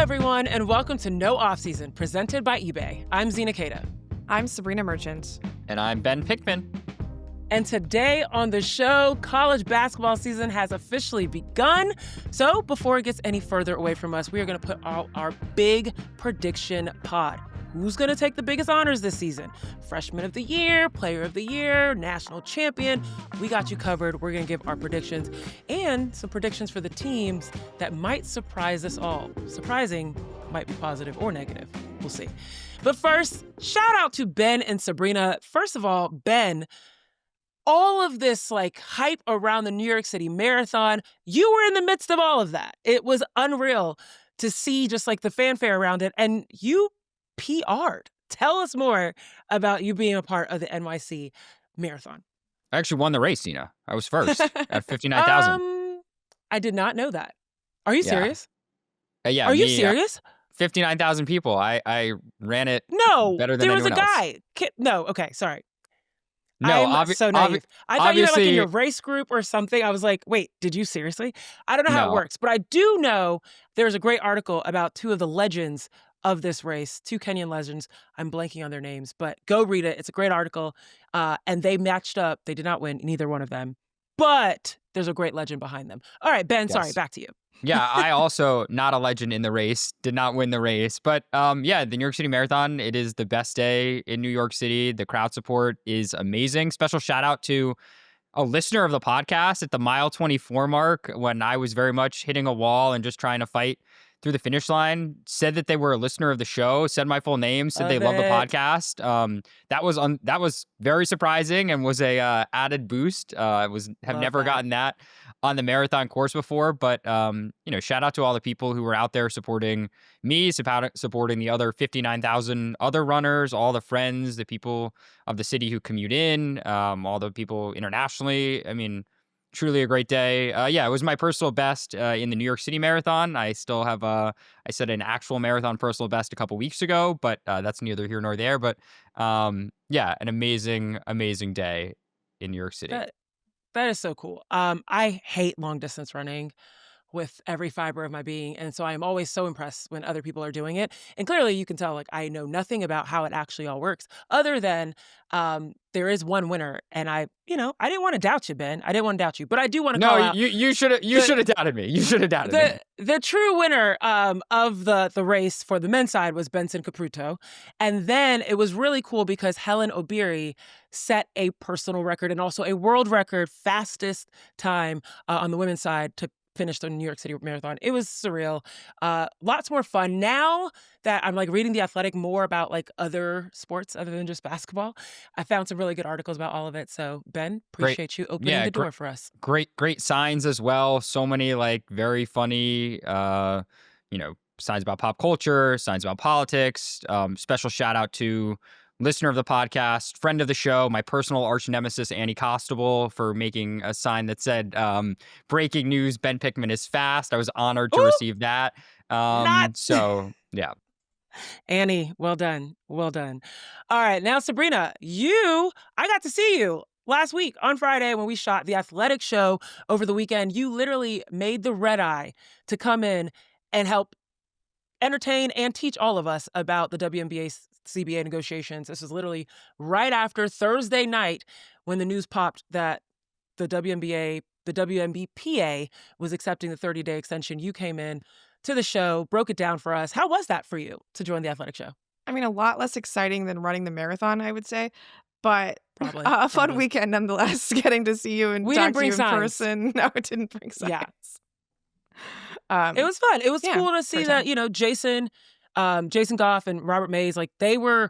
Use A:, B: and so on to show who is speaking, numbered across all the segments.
A: everyone, and welcome to No Offseason, presented by eBay. I'm Zena.
B: I'm Sabreena Merchant.
C: And I'm Ben Pickman.
A: And today on the show, college basketball season has officially begun. So before it gets any further away from us, we are going to put out our big prediction pod. Who's going to take the biggest honors this season? Freshman of the Year, Player of the Year, National Champion. We got you covered. We're going to give our predictions and some predictions for the teams that might surprise us all. Surprising might be positive or negative. We'll see. But first, shout out to Ben and Sabreena. First of all, Ben, all of this hype around the New York City Marathon, you were in the midst of all of that. It was unreal to see just the fanfare around it. And you PR'd. Tell us more about you being a part of the NYC Marathon.
C: I actually won the race, Zena. I was first at 59,000.
A: I did not know that. Are you serious?
C: Yeah.
A: Are you serious?
C: 59,000 people. I ran it better than anyone else.
A: There was a guy. No, okay, sorry.
C: No,
A: I'm so naive. I thought you were in your race group or something. I was like, wait, did you seriously? I don't know how it works, but I do know there's a great article about two of the legends of this race, two Kenyan legends. I'm blanking on their names, but go read it. It's a great article. And they matched up. They did not win, neither one of them. But there's a great legend behind them. All right, Ben, sorry, back to you.
C: Yeah, I also, not a legend in the race, did not win the race. But the New York City Marathon, it is the best day in New York City. The crowd support is amazing. Special shout out to a listener of the podcast at the mile 24 mark when I was very much hitting a wall and just trying to fight through the finish line, said that they were a listener of the show, said my full name, said they love the podcast. That was very surprising and was a added boost. Have never gotten that on the marathon course before, but shout out to all the people who were out there supporting me, supporting the other 59,000 other runners, all the friends, the people of the city who commute in, all the people internationally. I mean, truly a great day. It was my personal best in the New York City Marathon. I still have, I set an actual marathon personal best a couple weeks ago, but that's neither here nor there. But an amazing, amazing day in New York City.
A: That is so cool. I hate long distance running with every fiber of my being. And so I am always so impressed when other people are doing it. And clearly you can tell, I know nothing about how it actually all works other than there is one winner. And I didn't want to doubt you, Ben. I didn't want to doubt you, but I do want to call out.
C: You should have doubted me. You should have doubted me.
A: The true winner of the race for the men's side was Benson Caputo. And then it was really cool because Helen Obiri set a personal record and also a world record fastest time on the women's side to finish the New York City Marathon. It was surreal. Lots more fun. Now that I'm reading The Athletic more about other sports other than just basketball, I found some really good articles about all of it. So Ben, appreciate you opening the door for us.
C: Great signs as well. So many very funny, signs about pop culture, signs about politics. Special shout out to listener of the podcast, friend of the show, my personal arch nemesis, Annie Costable, for making a sign that said, breaking news, Ben Pickman is fast. I was honored to receive that. So, yeah.
A: Annie, well done. Well done. All right. Now, Sabreena, I got to see you last week on Friday when we shot the Athletic show over the weekend. You literally made the red eye to come in and help entertain and teach all of us about the WNBA CBA negotiations. This was literally right after Thursday night when the news popped that the WNBPA was accepting the 30-day extension. You came in to the show, broke it down for us. How was that for you to join the Athletic show?
B: I mean, a lot less exciting than running the marathon, I would say, but a fun weekend nonetheless, getting to see you and talk to you in person. No, it didn't bring signs.
A: Yeah. It was fun. It was cool to see that, Jason Goff and Robert Mays, they were,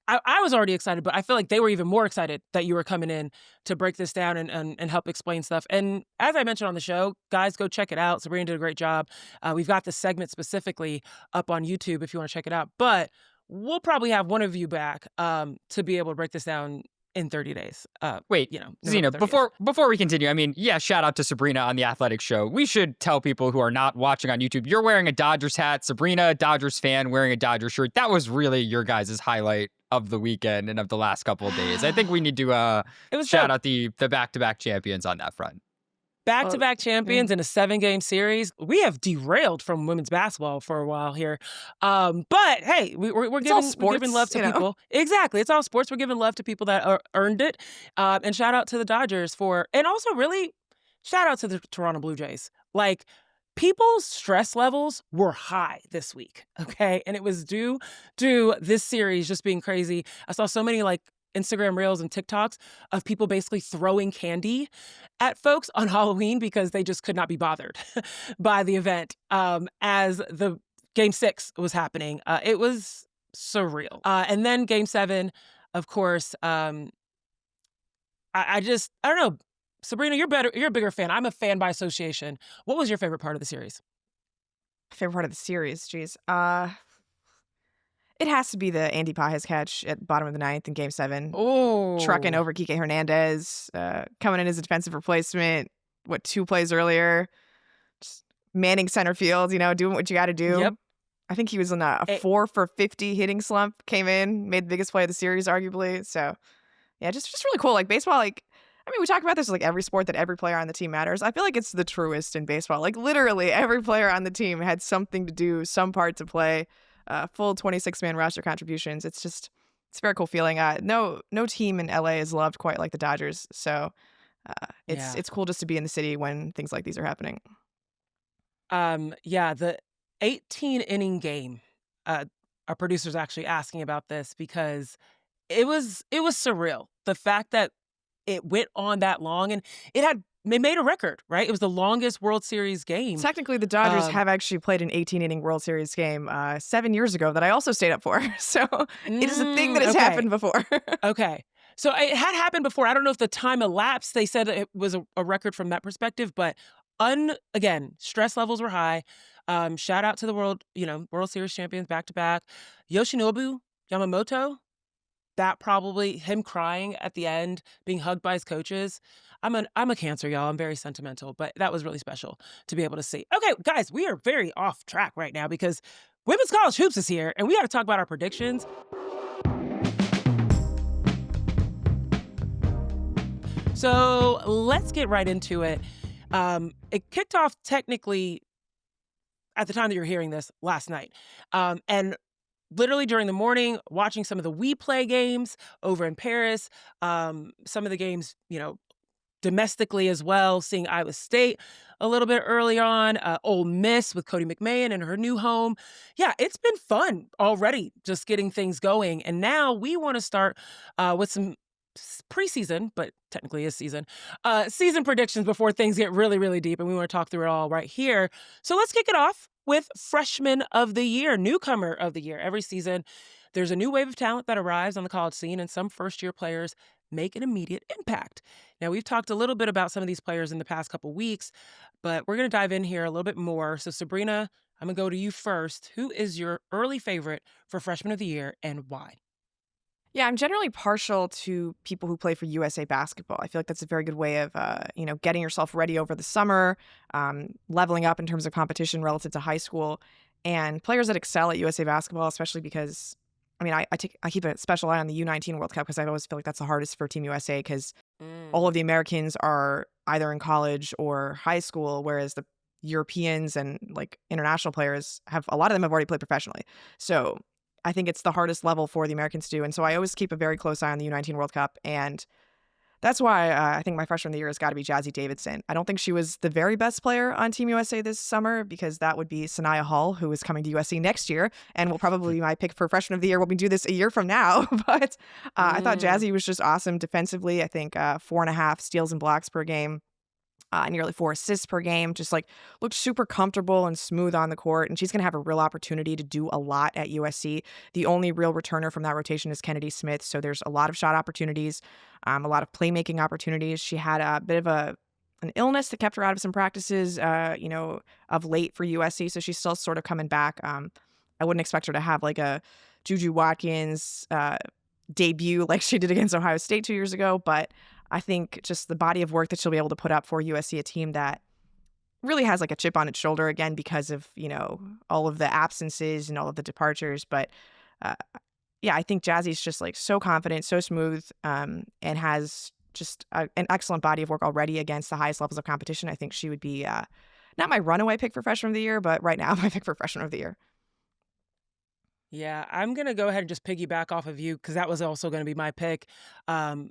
A: I was already excited, but I feel like they were even more excited that you were coming in to break this down and help explain stuff. And as I mentioned on the show, guys, go check it out. Sabreena did a great job. We've got the segment specifically up on YouTube if you want to check it out. But we'll probably have one of you back to be able to break this down in 30 days.
C: Wait, Zena, before we continue, I mean, shout out to Sabreena on The Athletic show. We should tell people who are not watching on YouTube, you're wearing a Dodgers hat. Sabreena, Dodgers fan, wearing a Dodgers shirt. That was really your guys' highlight of the weekend and of the last couple of days. I think we need to shout out the back-to-back champions on that front.
A: Back-to-back champions in a 7-game series. We have derailed from women's basketball for a while here. But hey, we're giving love to people. Exactly. It's all sports. We're giving love to people that earned it. And shout out to the Dodgers and also really shout out to the Toronto Blue Jays. Like, people's stress levels were high this week, okay? And it was due to this series just being crazy. I saw so many Instagram reels and TikToks of people basically throwing candy at folks on Halloween because they just could not be bothered by the event as the Game 6 was happening. It was surreal. And then Game 7, of course, I don't know. Sabreena, you're a bigger fan. I'm a fan by association. What was your favorite part of the series?
B: Favorite part of the series? Jeez. It has to be the Andy Pajes catch at the bottom of the 9th in Game 7.
A: Oh.
B: Trucking over Kike Hernandez, coming in as a defensive replacement, 2 plays earlier. Just manning center field, doing what you got to do.
A: Yep.
B: I think he was in a 4 for 50 hitting slump, came in, made the biggest play of the series, arguably. So, yeah, just really cool. Baseball, we talk about this every sport that every player on the team matters. I feel like it's the truest in baseball. Literally every player on the team had something to do, some part to play. Full 26-man roster contributions. It's a very cool feeling. No team in LA is loved quite like the Dodgers. So it's cool just to be in the city when things like these are happening.
A: The 18-inning game. Our producer's actually asking about this because it was surreal. The fact that it went on that long and it made a record, right? It was the longest World Series game.
B: Technically, the Dodgers have actually played an 18-inning World Series game 7 years ago that I also stayed up for. So it is a thing that has happened before.
A: Okay. So it had happened before. I don't know if the time elapsed. They said it was a record from that perspective, but again, stress levels were high. Shout out to the World Series champions back-to-back. Yoshinobu Yamamoto, that probably him crying at the end, being hugged by his coaches. I'm a Cancer, y'all. I'm very sentimental, but that was really special to be able to see. Okay, guys, we are very off track right now because women's college hoops is here, and we got to talk about our predictions. So let's get right into it. It kicked off technically at the time that you're hearing this last night, and literally during the morning, watching some of the We Play games over in Paris, some of the games, domestically as well, seeing Iowa State a little bit early on, Ole Miss with Cody McMahon in her new home. Yeah, it's been fun already just getting things going. And now we want to start with some preseason, but technically is season predictions before things get really, really deep. And we want to talk through it all right here. So let's kick it off with Freshman of the Year, Newcomer of the Year. Every season, there's a new wave of talent that arrives on the college scene, and some first-year players make an immediate impact. Now, we've talked a little bit about some of these players in the past couple weeks, but we're going to dive in here a little bit more. So, Sabreena, I'm going to go to you first. Who is your early favorite for Freshman of the Year and why?
B: Yeah, I'm generally partial to people who play for USA Basketball. I feel like that's a very good way of, getting yourself ready over the summer, leveling up in terms of competition relative to high school, and players that excel at USA Basketball, especially because, I keep a special eye on the U19 World Cup because I always feel like that's the hardest for Team USA because all of the Americans are either in college or high school, whereas the Europeans and international players a lot of them have already played professionally. So I think it's the hardest level for the Americans to do. And so I always keep a very close eye on the U19 World Cup. And that's why I think my freshman of the year has got to be Jazzy Davidson. I don't think she was the very best player on Team USA this summer because that would be Sanaya Hall, who is coming to USC next year and will probably be my pick for freshman of the year when we do this a year from now. But I thought Jazzy was just awesome defensively. I think 4.5 steals and blocks per game. Nearly 4 assists per game, just looked super comfortable and smooth on the court. And she's going to have a real opportunity to do a lot at USC. The only real returner from that rotation is Kennedy Smith. So there's a lot of shot opportunities, a lot of playmaking opportunities. She had a bit of an illness that kept her out of some practices, of late for USC. So she's still sort of coming back. I wouldn't expect her to have a Juju Watkins debut like she did against Ohio State 2 years ago. But I think just the body of work that she'll be able to put up for USC, a team that really has a chip on its shoulder again because of, all of the absences and all of the departures. But I think Jazzy's just so confident, so smooth, and has just an excellent body of work already against the highest levels of competition. I think she would be not my runaway pick for freshman of the year, but right now my pick for freshman of the year.
A: Yeah, I'm going to go ahead and just piggyback off of you because that was also going to be my pick. Um,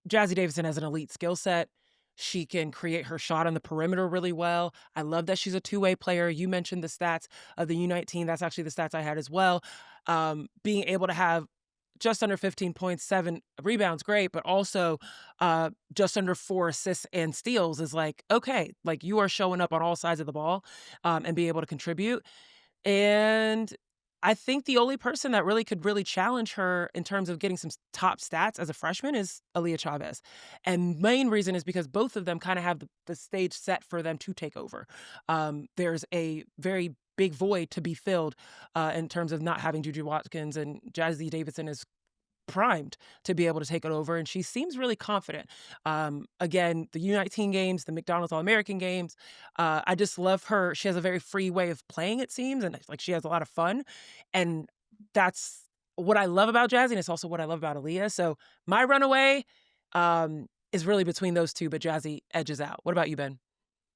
A: Jazzy Davison has an elite skill set. She can create her shot on the perimeter really well. I love that she's a two-way player. You mentioned the stats of the U19. That's actually the stats I had as well. Being able to have just under 15 points, 7 rebounds, great, but also just under 4 assists and steals is like, okay, like you are showing up on all sides of the ball and be able to contribute. And I think the only person that really could really challenge her in terms of getting some top stats as a freshman is Aaliyah Chavez. And main reason is because both of them kind of have the stage set for them to take over. There's a very big void to be filled in terms of not having Juju Watkins, and Jazzy Davison is primed to be able to take it over, and she seems really confident. Again, the U19 games, the McDonald's All-American games, I just love her. She has a very free way of playing, it seems, and like she has a lot of fun, and that's what I love about Jazzy, and it's also what I love about Aaliyah. So my runaway is really between those two, but Jazzy edges out. What about you, Ben?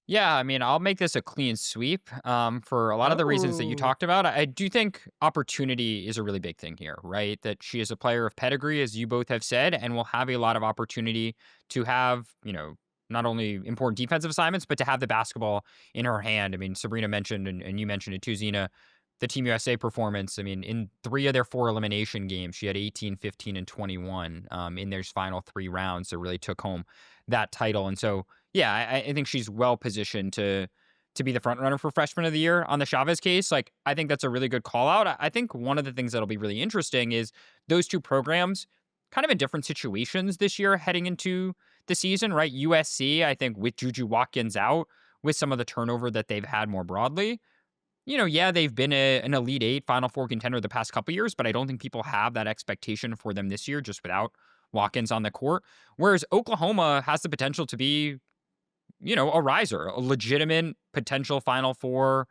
C: Yeah, I mean, I'll make this a clean sweep for a lot of the reasons that you
A: Oh,
C: talked about. I do think opportunity is a really big thing here, right? That she is a player of pedigree, as you both have said, and will have a lot of opportunity to have, not only important defensive assignments, but to have the basketball in her hand. I mean, Sabreena mentioned, and you mentioned it too, Zena, the Team USA performance. I mean, in 3 of their 4 elimination games, she had 18, 15, and 21 in their final 3 rounds that really took home that title. And so, yeah, I think she's well positioned to be the front runner for freshman of the year on the Chavez case. Like, I think that's a really good call out. I think one of the things that'll be really interesting is those two programs kind of in different situations this year heading into the season, right? USC, I think with Juju Watkins out, with some of the turnover that they've had more broadly, yeah, they've been an Elite Eight, Final Four contender the past couple years, but I don't think people have that expectation for them this year just without Watkins on the court. Whereas Oklahoma has the potential to be, a riser, a legitimate potential Final Four,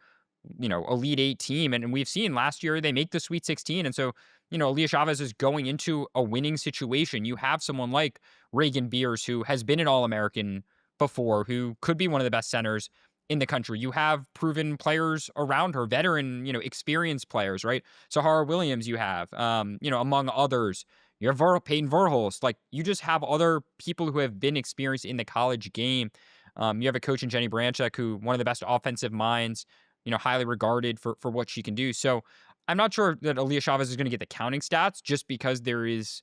C: Elite Eight team. And we've seen last year they make the Sweet 16. And so, Aaliyah Chavez is going into a winning situation. You have someone like Reagan Beers, who has been an All-American before, who could be one of the best centers in the country. You have proven players around her, veteran, experienced players, right? Sahara Williams, you have, among others. You have Peyton Verhulst. Like, you just have other people who have been experienced in the college game. You have a coach in Jenny Branchek, who one of the best offensive minds, highly regarded for what she can do. So I'm not sure that Aaliyah Chavez is going to get the counting stats just because there is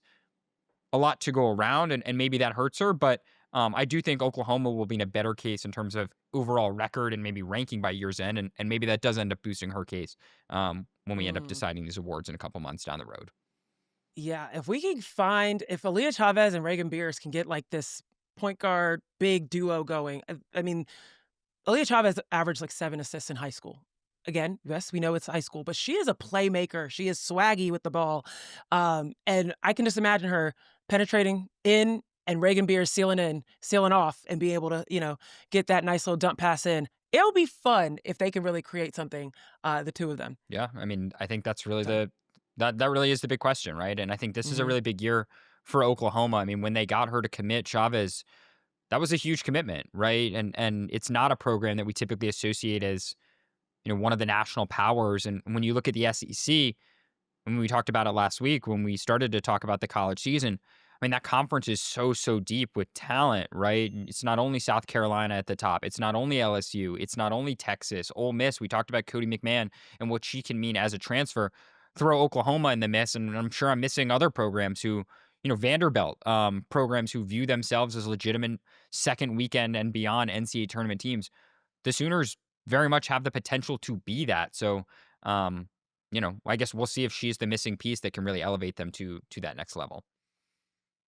C: a lot to go around, and maybe that hurts her. But I do think Oklahoma will be in a better case in terms of overall record and maybe ranking by year's end. And maybe that does end up boosting her case when we end up
A: mm.
C: deciding these awards in a couple months down the road.
A: Yeah, if we can find, if Aaliyah Chavez and Reagan Beers can get like this point guard big duo going, I mean, Aaliyah Chavez averaged like 7 assists in high school. Again, yes, we know it's high school, but she is a playmaker. She is swaggy with the ball. And I can just imagine her penetrating in and Reagan Beers sealing in, sealing off, and be able to, get that nice little dump pass in. It'll be fun if they can really create something, the two of them.
C: Yeah, I mean, I think that's really
A: So,
C: that really is the big question, right? And I think this is a
A: mhm.
C: really big year for Oklahoma. I mean, when they got her to commit Chavez, that was a huge commitment, right? And it's not a program that we typically associate as, one of the national powers. And when you look at the SEC, when we talked about it last week, when we started to talk about the college season, I mean, that conference is so deep with talent, right? It's not only South Carolina at the top. It's not only LSU. It's not only Texas, Ole Miss. We talked about Cody McMahon and what she can mean as a transfer. Throw Oklahoma in the mix, and I'm sure I'm missing other programs who, Vanderbilt, programs who view themselves as legitimate second weekend and beyond NCAA tournament teams. The Sooners very much have the potential to be that. So, I guess we'll see if she's the missing piece that can really elevate them to that next level.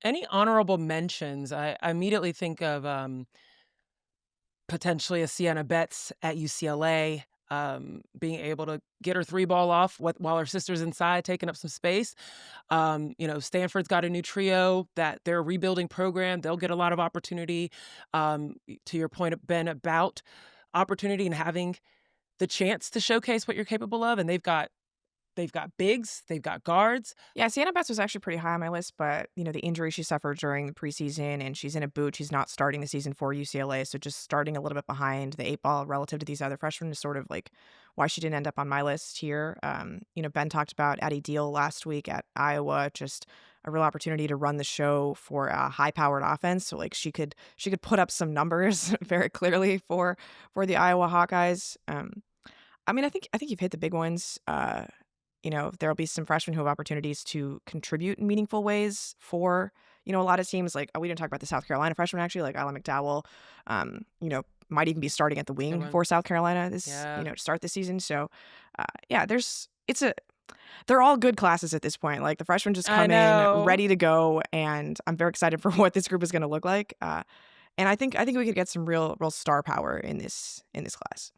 A: Any honorable mentions? I immediately think of potentially a Sienna Betts at UCLA, being able to get her three ball off while her sister's inside, taking up some space. Stanford's got a new trio that they're a rebuilding program. They'll get a lot of opportunity. To your point, Ben, about opportunity and having the chance to showcase what you're capable of. And they've got They've got bigs, they've got guards.
B: Yeah, Sienna Betts was actually pretty high on my list, but the injury she suffered during the preseason, and she's in a boot. She's not starting the season for UCLA, so just starting a little bit behind the 8 ball relative to these other freshmen is sort of like why she didn't end up on my list here. Ben talked about Addie Deal last week at Iowa, just a real opportunity to run the show for a high-powered offense. So like she could put up some numbers very clearly for the Iowa Hawkeyes. I think you've hit the big ones. There'll be some freshmen who have opportunities to contribute in meaningful ways for, a lot of teams. Like, we didn't talk about the South Carolina freshman, actually, like Isla McDowell, might even be starting at the wing for South Carolina to start the season. So, they're all good classes at this point. Like, the freshmen just come in ready to go, and I'm very excited for what this group is going to look like. And I think we could get some real star power in this class.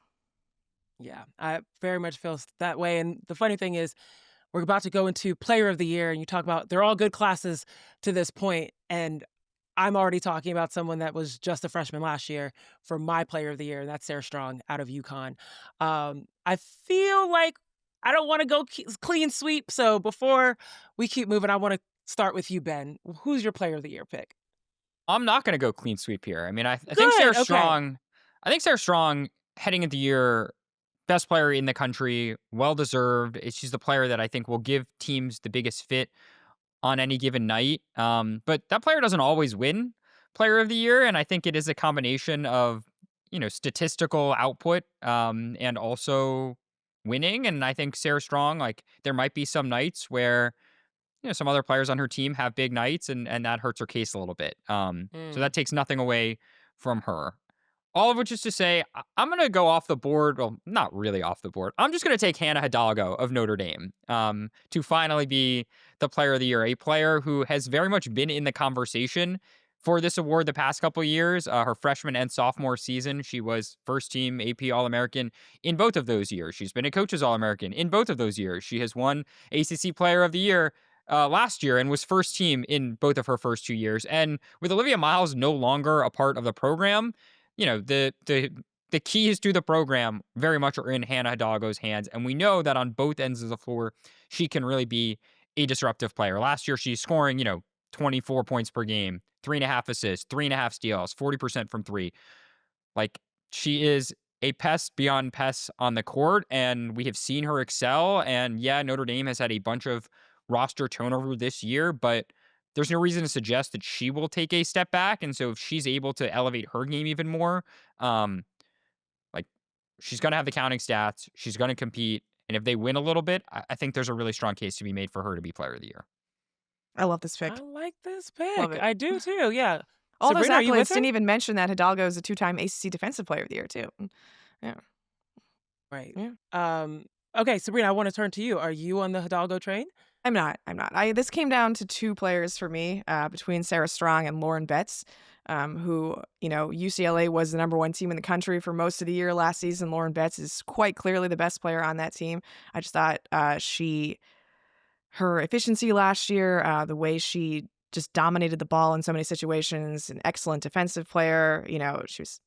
A: Yeah, I very much feel that way. And the funny thing is, we're about to go into Player of the Year, and you talk about they're all good classes to this point, and I'm already talking about someone that was just a freshman last year for my Player of the Year, and that's Sarah Strong out of UConn. I feel like I don't want to go clean sweep, so before we keep moving, I want to start with you, Ben. Who's your Player of the Year pick?
C: I'm not going to go clean sweep here. I mean, I think Sarah Strong. I think Sarah Strong heading into the year, best player in the country, well-deserved. She's the player that I think will give teams the biggest fit on any given night. But that player doesn't always win Player of the Year, and I think it is a combination of, statistical output and also winning. And I think Sarah Strong, like, there might be some nights where, some other players on her team have big nights, and that hurts her case a little bit. So that takes nothing away from her. All of which is to say, I'm going to go off the board. Well, not really off the board. I'm just going to take Hannah Hidalgo of Notre Dame to finally be the Player of the Year, a player who has very much been in the conversation for this award the past couple of years. Her freshman and sophomore season, she was first team AP All-American in both of those years. She's been a coach's All-American in both of those years. She has won ACC Player of the Year last year and was first team in both of her first 2 years. And with Olivia Miles no longer a part of the program, the keys to the program very much are in Hannah Hidalgo's hands. And we know that on both ends of the floor, she can really be a disruptive player. Last year, she's scoring, 24 points per game, 3.5 assists, 3.5 steals, 40% from three. Like, she is a pest beyond pests on the court, and we have seen her excel. And yeah, Notre Dame has had a bunch of roster turnover this year, but there's no reason to suggest that she will take a step back. And so if she's able to elevate her game even more, she's going to have the counting stats. She's going to compete. And if they win a little bit, I think there's a really strong case to be made for her to be Player of the Year.
B: I love this pick.
A: I like this pick. I do too, yeah.
B: All those
A: Sabreena,
B: accolades didn't even mention that Hidalgo is a 2-time ACC Defensive Player of the Year too. Yeah.
A: Right.
B: Yeah.
A: Okay, Sabreena, I want to turn to you. Are you on the Hidalgo train?
B: I'm not. This came down to 2 players for me, between Sarah Strong and Lauren Betts, who, UCLA was the number 1 team in the country for most of the year last season. Lauren Betts is quite clearly the best player on that team. I just thought her efficiency last year, the way she just dominated the ball in so many situations, an excellent defensive player. She was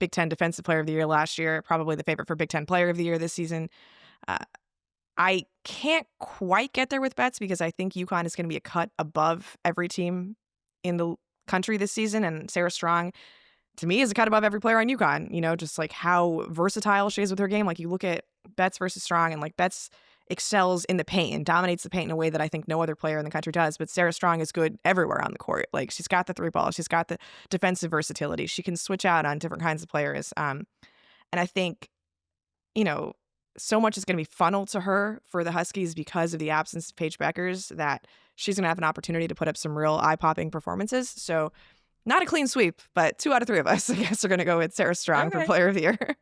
B: Big Ten Defensive Player of the Year last year, probably the favorite for Big Ten Player of the Year this season. I can't quite get there with Betts because I think UConn is going to be a cut above every team in the country this season. And Sarah Strong, to me, is a cut above every player on UConn, just like how versatile she is with her game. Like, you look at Betts versus Strong, and like Betts excels in the paint and dominates the paint in a way that I think no other player in the country does. But Sarah Strong is good everywhere on the court. Like, she's got the 3-ball. She's got the defensive versatility. She can switch out on different kinds of players. And I think, so much is going to be funneled to her for the Huskies because of the absence of Paige Beckers that she's going to have an opportunity to put up some real eye-popping performances. So not a clean sweep, but 2 out of 3 of us, I guess, are going to go with Sarah Strong for Player of the Year.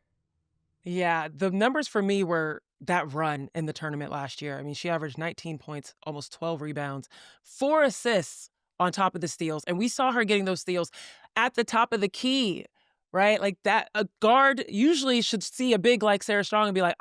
A: Yeah, the numbers for me were that run in the tournament last year. I mean, she averaged 19 points, almost 12 rebounds, 4 assists on top of the steals. And we saw her getting those steals at the top of the key. Right? Like that, a guard usually should see a big like Sarah Strong and be like,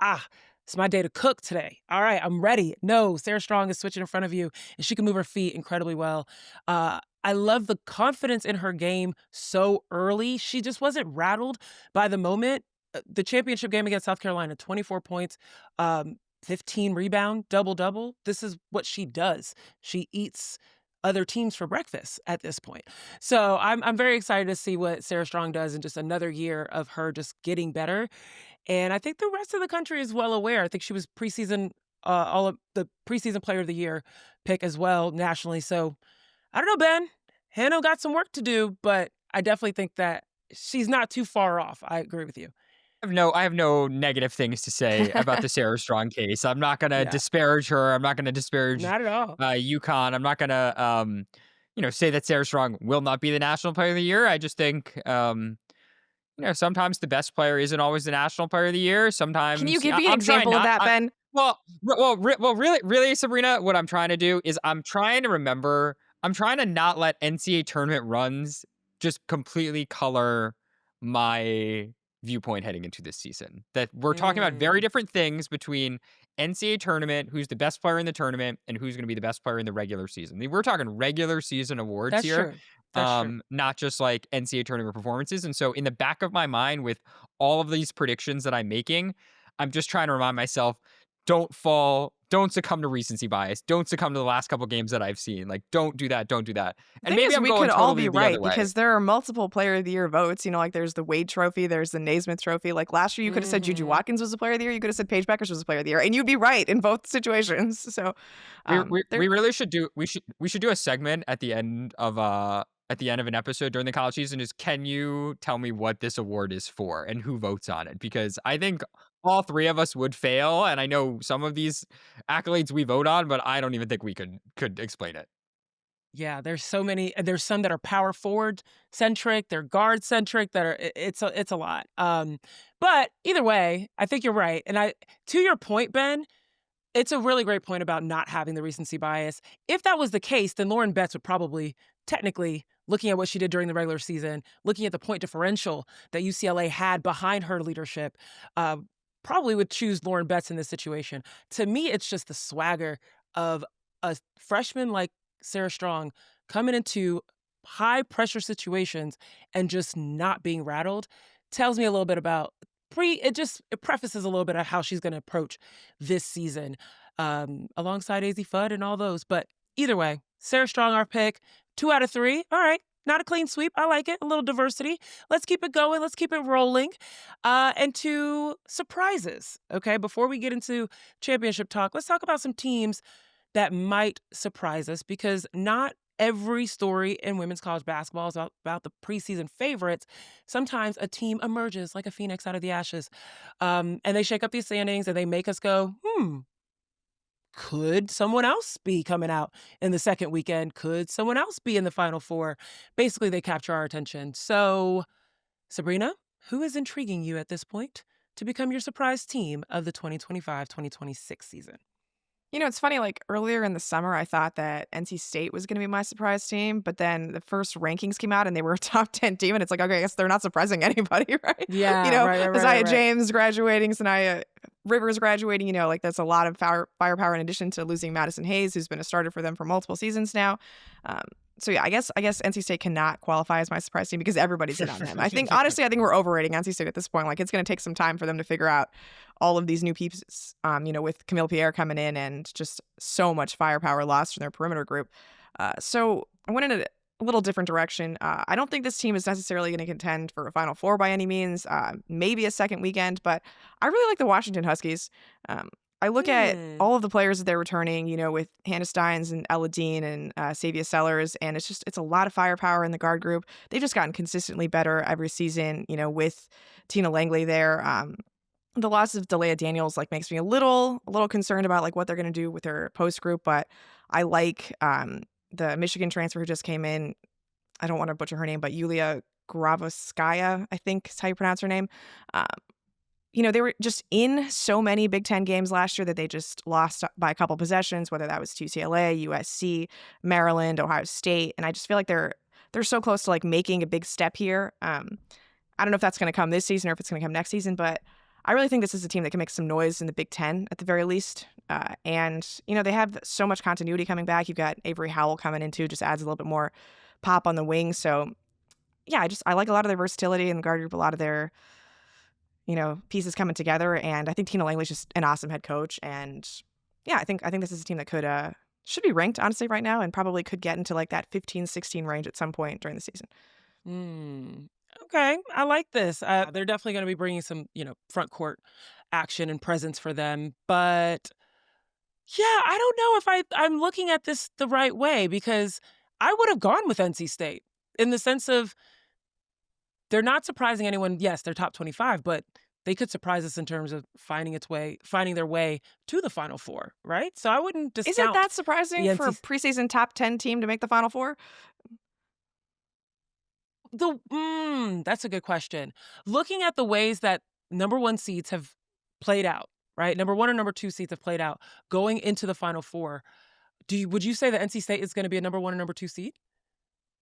A: it's my day to cook today. All right, I'm ready. No, Sarah Strong is switching in front of you, and she can move her feet incredibly well. I love the confidence in her game so early. She just wasn't rattled by the moment. The championship game against South Carolina, 24 points. 15 rebound, double-double. This is what she does. She eats other teams for breakfast at this point. So I'm very excited to see what Sarah Strong does in just another year of her just getting better. And I think the rest of the country is well aware. I think she was preseason, all of the preseason player of the year pick as well nationally. So I don't know, Ben. Hannah got some work to do, but I definitely think that she's not too far off. I agree with you.
C: I have no negative things to say about the Sarah Strong case. I'm not going to
A: Yeah,
C: disparage her. I'm not going to disparage
A: not at all.
C: UConn. I'm not going to, say that Sarah Strong will not be the National Player of the Year. I just think, sometimes the best player isn't always the National Player of the Year. Sometimes
B: Can you give me an
C: I'm trying
B: example of
C: not-
B: that, Ben?
C: Really, Sabreena, what I'm trying to do is I'm trying to not let NCAA tournament runs just completely color my viewpoint heading into this season. That we're talking about very different things between NCAA tournament, who's the best player in the tournament, and who's going to be the best player in the regular season. I mean, we're talking regular season awards
A: That's
C: here,
A: true. That's true.
C: not just like NCAA tournament performances. And so in the back of my mind with all of these predictions that I'm making, I'm just trying to remind myself, don't succumb to recency bias. Don't succumb to the last couple games that I've seen. Like, don't do that. And
B: The
C: maybe
B: thing is,
C: I'm
B: we
C: going
B: could all
C: totally
B: be
C: the
B: right
C: other way.
B: because there are multiple Player of the Year votes. Like there's the Wade Trophy, there's the Naismith Trophy. Like last year, you could have said Juju Watkins was the Player of the Year. You could have said Paige Beckers was the Player of the Year, and you'd be right in both situations. So
C: we really should do we should do a segment at the end of an episode during the college season. Is can you tell me what this award is for and who votes on it? Because I think all three of us would fail, and I know some of these accolades we vote on, but I don't even think we could explain it.
A: Yeah, there's so many. And there's some that are power forward centric. They're guard centric. It's a lot. But either way, I think you're right. And to your point, Ben, it's a really great point about not having the recency bias. If that was the case, then Lauren Betts would probably technically, looking at what she did during the regular season, looking at the point differential that UCLA had behind her leadership, probably would choose Lauren Betts in this situation. To me, it's just the swagger of a freshman like Sarah Strong coming into high pressure situations and just not being rattled. Tells me a little bit about it prefaces a little bit of how she's going to approach this season, alongside AZ Fudd and all those. But either way, Sarah Strong, our pick, 2 out of 3. All right. Not a clean sweep. I like it. A little diversity. Let's keep it going. Let's keep it rolling. And to surprises, okay? Before we get into championship talk, let's talk about some teams that might surprise us, because not every story in women's college basketball is about the preseason favorites. Sometimes a team emerges like a phoenix out of the ashes, and they shake up these standings and they make us go, could someone else be coming out in the second weekend? Could someone else be in the Final Four? Basically, they capture our attention. So, Sabreena, who is intriguing you at this point to become your surprise team of the 2025-2026 season?
B: It's funny, like earlier in the summer, I thought that NC State was going to be my surprise team, but then the first rankings came out and they were a top 10 team. And it's like, okay, I guess they're not surprising anybody, right?
A: Yeah, right.
B: Isaiah James graduating, Sanaya Rivers graduating, like that's a lot of firepower in addition to losing Madison Hayes, who's been a starter for them for multiple seasons now. So yeah, I guess NC State cannot qualify as my surprise team because everybody's in on them. Honestly, I think we're overrating NC State at this point. Like it's going to take some time for them to figure out all of these new pieces, with Camille Pierre coming in and just so much firepower lost from their perimeter group. So I went in a little different direction. I don't think this team is necessarily going to contend for a Final Four by any means, maybe a second weekend, but I really like the Washington Huskies. I look at all of the players that they're returning, with Hannah Steins and Ella Dean and Savia Sellers, and it's a lot of firepower in the guard group. They've just gotten consistently better every season, with Tina Langley there. The loss of Delia Daniels makes me a little concerned about what they're going to do with their post group, but I like the Michigan transfer who just came in. I don't want to butcher her name, but Yulia Gravoskaya, I think is how you pronounce her name. They were just in so many Big Ten games last year that they just lost by a couple possessions, whether that was to UCLA, USC, Maryland, Ohio State. And I just feel like they're so close to making a big step here. I don't know if that's going to come this season or if it's going to come next season, but I really think this is a team that can make some noise in the Big Ten at the very least. And they have so much continuity coming back. You've got Avery Howell coming in too, just adds a little bit more pop on the wing. So yeah, I like a lot of their versatility in the guard group, a lot of their pieces coming together. And I think Tina Langley's just an awesome head coach. And yeah, I think this is a team that should be ranked, honestly, right now, and probably could get into like that 15-16 range at some point during the season.
A: Okay, I like this. They're definitely going to be bringing some, front court action and presence for them. But yeah, I don't know if I'm looking at this the right way, because I would have gone with NC State in the sense of they're not surprising anyone. Yes, they're top 25, but they could surprise us in terms of finding their way to the Final Four, right? So I wouldn't discount.
B: Is it that surprising for a preseason top 10 team to make the Final Four?
A: That's a good question. Looking at the ways that number 1 seeds have played out, right? Number 1 and number 2 seeds have played out going into the Final Four. Would you say that NC State is going to be a number 1 and number 2 seed?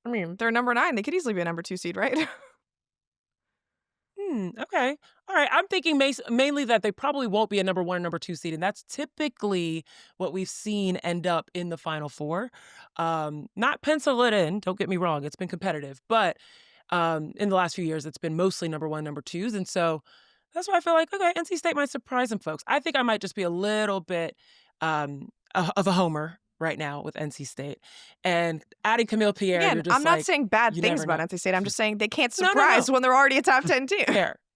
B: I mean, they're number 9. They could easily be a number 2 seed, right?
A: Okay. All right. I'm thinking mainly that they probably won't be a number 1 and number 2 seed, and that's typically what we've seen end up in the Final Four. Not pencil it in. Don't get me wrong. It's been competitive, but in the last few years, it's been mostly number 1, number 2s, and so that's why I feel like, okay, NC State might surprise some folks. I think I might just be a little bit of a homer right now with NC State. And adding Camille Pierre,
B: Again,
A: you're just
B: I'm not saying bad
A: you
B: things
A: never
B: about
A: know.
B: NC State. I'm just saying they can't
A: No.
B: surprise when they're already a top 10 team.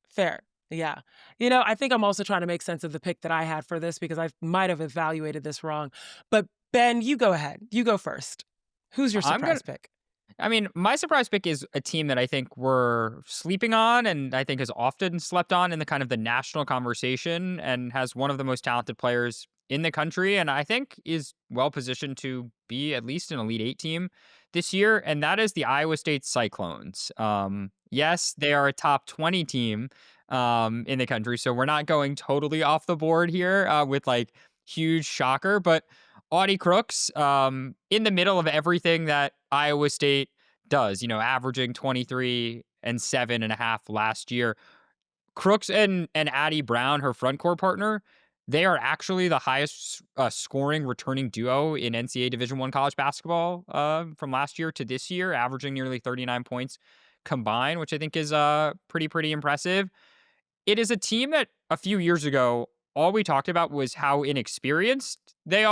A: Fair. Yeah. I think I'm also trying to make sense of the pick that I had for this, because I might have evaluated this wrong. But Ben, you go ahead. You go first. Who's your surprise pick?
C: I mean, my surprise pick is a team that I think we're sleeping on, and I think is often slept on in the kind of the national conversation, and has one of the most talented players in the country, and I think is well positioned to be at least an Elite 8 team this year, and that is the Iowa State Cyclones. Yes, they are a top 20 team in the country, so we're not going totally off the board here with like huge shocker, but Audie Crooks in the middle of everything that Iowa State does, averaging 23 and 7.5 last year. Crooks and Addie Brown, her front court partner, they are actually the highest scoring returning duo in NCAA Division I college basketball from last year to this year, averaging nearly 39 points combined, which I think is pretty impressive. It is a team that a few years ago, all we talked about was how inexperienced they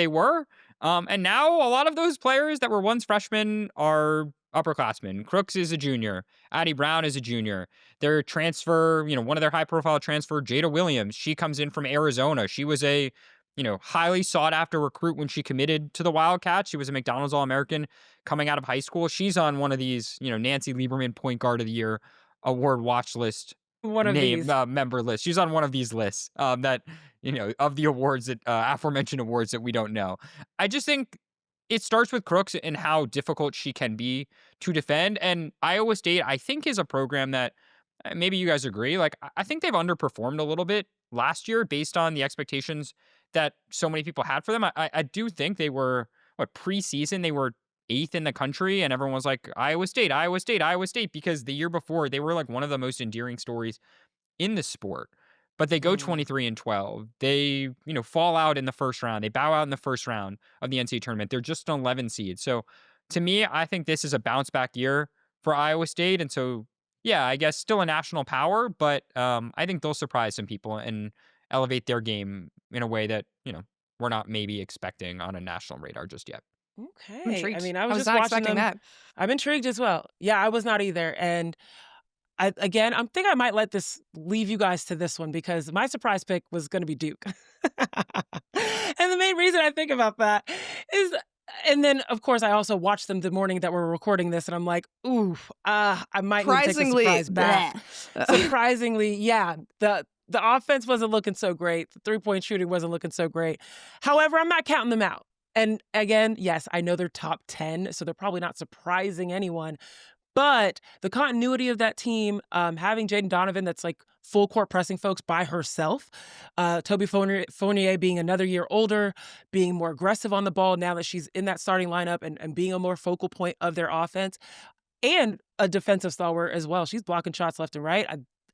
C: were. And now a lot of those players that were once freshmen are upperclassmen. Crooks is a junior. Addie Brown is a junior. Their transfer, one of their high-profile transfer, Jada Williams, she comes in from Arizona. She was a, highly sought-after recruit when she committed to the Wildcats. She was a McDonald's All-American coming out of high school. She's on one of these, Nancy Lieberman Point Guard of the Year award watch list. Member list. She's on one of these lists that, of the awards that aforementioned awards that we don't know. I just think it starts with Crooks and how difficult she can be to defend. And Iowa State, I think, is a program that maybe you guys agree. Like, I think they've underperformed a little bit last year based on the expectations that so many people had for them. I do think they were, preseason, they were 8th in the country, and everyone was like, Iowa State, because the year before they were like one of the most endearing stories in the sport. But they go 23 and 12. They, fall out in the first round. They bow out in the first round of the NCAA tournament. They're just an 11 seed. So to me, I think this is a bounce back year for Iowa State. And so, yeah, I guess still a national power, but I think they'll surprise some people and elevate their game in a way that, we're not maybe expecting on a national radar just yet.
A: Okay.
B: Intrigued.
A: I mean, I was just
B: not
A: watching
B: expecting
A: them.
B: that.
A: I'm intrigued as well. Yeah, I was not either. And I think I might let this leave you guys to this one, because my surprise pick was going to be Duke. And the main reason I think about that is, and then of course I also watched them the morning that we're recording this, and I'm like, ooh, I might need to take a surprise bath. Surprisingly, yeah, the offense wasn't looking so great. The 3-point shooting wasn't looking so great. However, I'm not counting them out. And again, yes, I know they're top 10, so they're probably not surprising anyone. But the continuity of that team, having Jaden Donovan that's like full court pressing folks by herself, Toby Fournier being another year older, being more aggressive on the ball now that she's in that starting lineup, and being a more focal point of their offense, and a defensive stalwart as well. She's blocking shots left and right.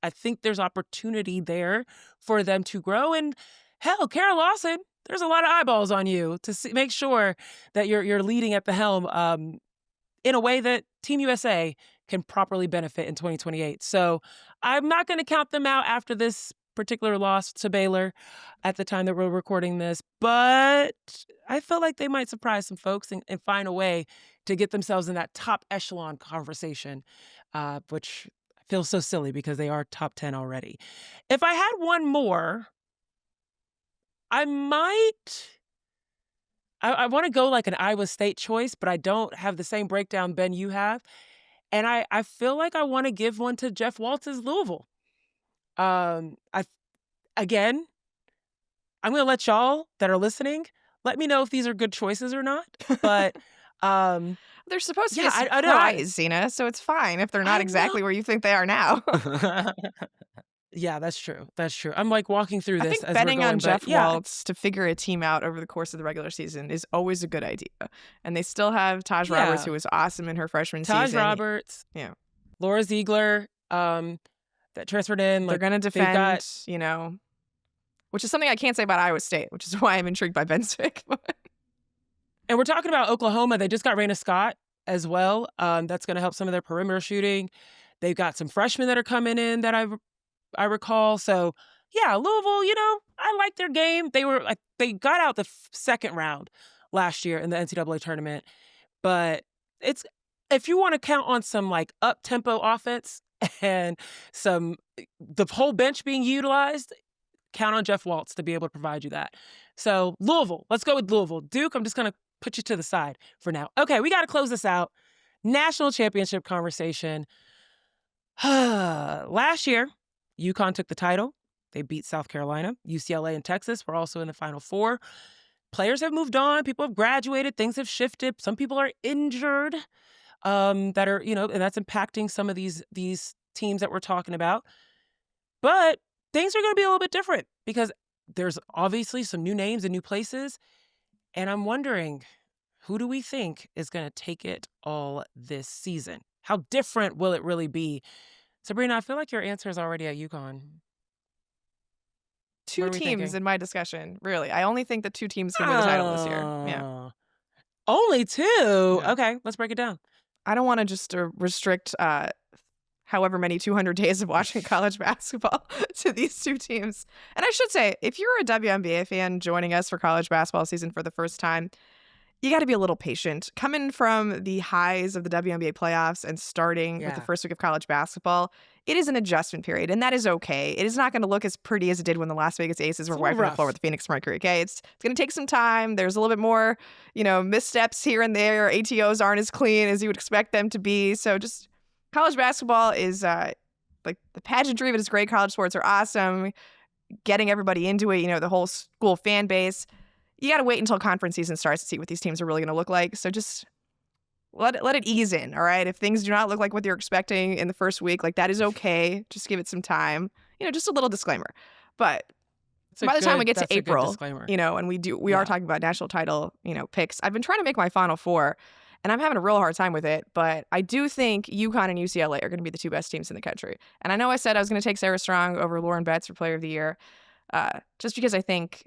A: I think there's opportunity there for them to grow. And hell, Kara Lawson, there's a lot of eyeballs on you to make sure that you're leading at the helm in a way that Team USA can properly benefit in 2028. So I'm not going to count them out after this particular loss to Baylor at the time that we're recording this, but I feel like they might surprise some folks and find a way to get themselves in that top echelon conversation, which feels so silly because they are top 10 already. If I had one more, I want to go like an Iowa State choice, but I don't have the same breakdown, Ben, you have. And I feel like I want to give one to Jeff Waltz's Louisville. Again, I'm going to let y'all that are listening, let me know if these are good choices or not. But
B: they're supposed to be a surprise, Zena, so it's fine if they're not exactly where you think they are now.
A: Yeah, that's true. That's true. I'm like walking through this.
B: I think betting on Jeff Waltz to figure a team out over the course of the regular season is always a good idea. And they still have Taj Roberts, who was awesome in her freshman season.
A: Taj Roberts.
B: Yeah.
A: Laura Ziegler, that transferred in.
B: They're going to defend, which is something I can't say about Iowa State, which is why I'm intrigued by Ben Zwick.
A: And we're talking about Oklahoma. They just got Raina Scott as well. That's going to help some of their perimeter shooting. They've got some freshmen that are coming in that I recall. So, yeah, Louisville, I like their game. They got out the second round last year in the NCAA tournament. But if you want to count on some like up-tempo offense and the whole bench being utilized, count on Jeff Waltz to be able to provide you that. So, Louisville, let's go with Louisville. Duke, I'm just going to put you to the side for now. Okay, we got to close this out. National championship conversation. Last year, UConn took the title. They beat South Carolina. UCLA and Texas were also in the Final Four. Players have moved on. People have graduated. Things have shifted. Some people are injured that are, and that's impacting some of these teams that we're talking about. But things are going to be a little bit different because there's obviously some new names and new places. And I'm wondering, who do we think is going to take it all this season? How different will it really be? Sabreena, I feel like your answer is already at UConn.
B: Two teams in my discussion, really. I only think that two teams can win the title this year. Yeah.
A: Only two? Yeah. Okay, let's break it down.
B: I don't want to just restrict however many 200 days of watching college basketball to these two teams. And I should say, if you're a WNBA fan joining us for college basketball season for the first time, you got to be a little patient. Coming from the highs of the WNBA playoffs and starting with the first week of college basketball, it is an adjustment period, and that is okay. It is not going to look as pretty as it did when the Las Vegas Aces were wiping the floor with the Phoenix Mercury, okay? It's going to take some time. There's a little bit more, missteps here and there. ATOs aren't as clean as you would expect them to be. So just college basketball is like the pageantry of it is great. College sports are awesome. Getting everybody into it, the whole school fan base. You got to wait until conference season starts to see what these teams are really going to look like. So just let it ease in, all right? If things do not look like what you're expecting in the first week, like that is okay. Just give it some time. Just a little disclaimer. But by the time we get to April, and we are talking about national title, picks. I've been trying to make my Final Four, and I'm having a real hard time with it. But I do think UConn and UCLA are going to be the two best teams in the country. And I know I said I was going to take Sarah Strong over Lauren Betts for Player of the Year, just because I think,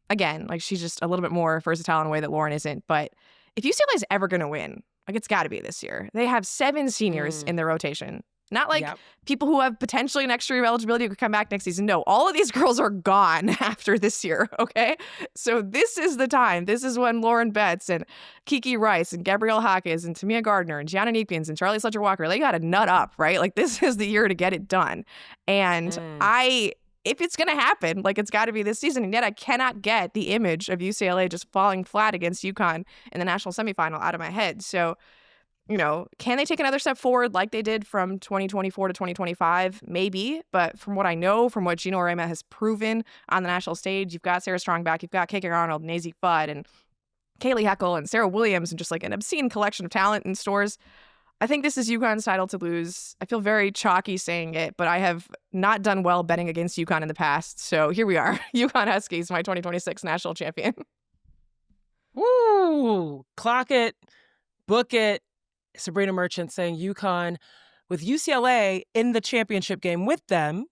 B: again, like she's just a little bit more versatile in a way that Lauren isn't. But if UCLA is ever going to win, like it's got to be this year. They have 7 seniors in their rotation. Not like people who have potentially an extra year of eligibility who could come back next season. No, all of these girls are gone after this year, okay? So this is the time. This is when Lauren Betts and Kiki Rice and Gabrielle Hawkins and Tamia Gardner and Gianna Neepkins and Charlie Sledger-Walker, they got to nut up, right? Like this is the year to get it done. And if it's going to happen, like it's got to be this season. And yet I cannot get the image of UCLA just falling flat against UConn in the national semifinal out of my head. So, can they take another step forward like they did from 2024 to 2025? Maybe. But from what I know, from what Gino Rema has proven on the national stage, you've got Sarah Strong back, you've got KK Arnold, Nazy Fudd, and Kaylee Heckle, and Sarah Williams, and just like an obscene collection of talent in stores. I think this is UConn's title to lose. I feel very chalky saying it, but I have not done well betting against UConn in the past. So here we are. UConn Huskies, my 2026 national champion.
A: Woo! Clock it. Book it. Sabreena Merchant saying UConn with UCLA in the championship game with them,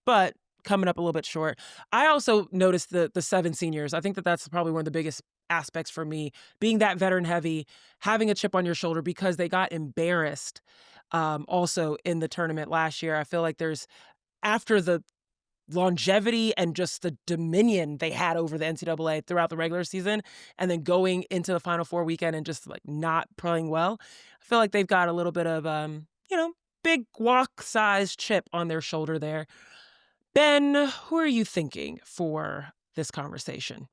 A: but coming up a little bit short. I also noticed the 7 seniors. I think that's probably one of the biggest aspects for me, being that veteran heavy, having a chip on your shoulder because they got embarrassed also in the tournament last year. I feel like after the longevity and just the dominion they had over the NCAA throughout the regular season, and then going into the Final Four weekend and just like not playing well, I feel like they've got a little bit of, big walk-sized chip on their shoulder there. Ben, who are you thinking for this conversation?